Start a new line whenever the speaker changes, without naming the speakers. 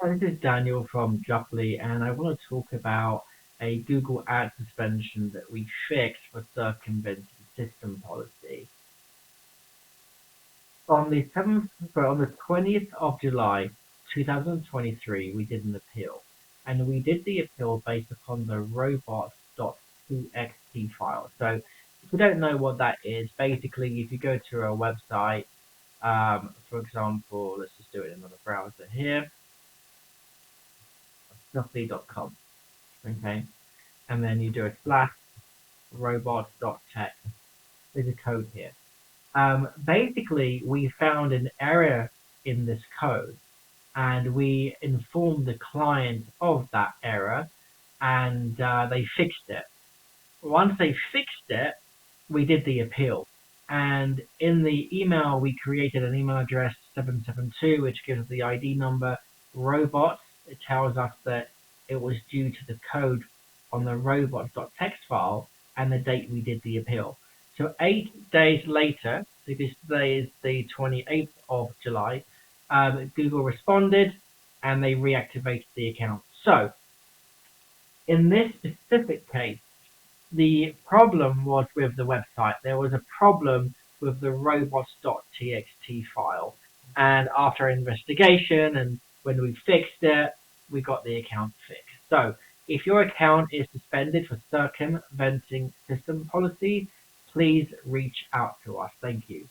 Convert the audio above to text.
This is Daniel from Jupply, and I want to talk about a Google Ad suspension that we fixed for circumventing system policy. On the 20th of July, 2023, we did an appeal, and we did the appeal based upon the robots.txt file. So, if you don't know what that is, basically, if you go to a website, for example, let's just do it in another browser here, jupply.com. Okay, and then you do a slash robots.text. There's a code here. Basically, we found an error in this code, and we informed the client of that error, and they fixed it. Once they fixed it, we did the appeal. And in the email, we created an email address 772, which gives us the ID number robots. It tells us that it was due to the code on the robots.txt file and the date we did the appeal. So 8 days later, because today is the 28th of July, Google responded and they reactivated the account. So in this specific case, the problem was with the website. There was a problem with the robots.txt file. And after investigation and when we fixed it, we got the account fixed. So if your account is suspended for circumventing system policy, please reach out to us. Thank you.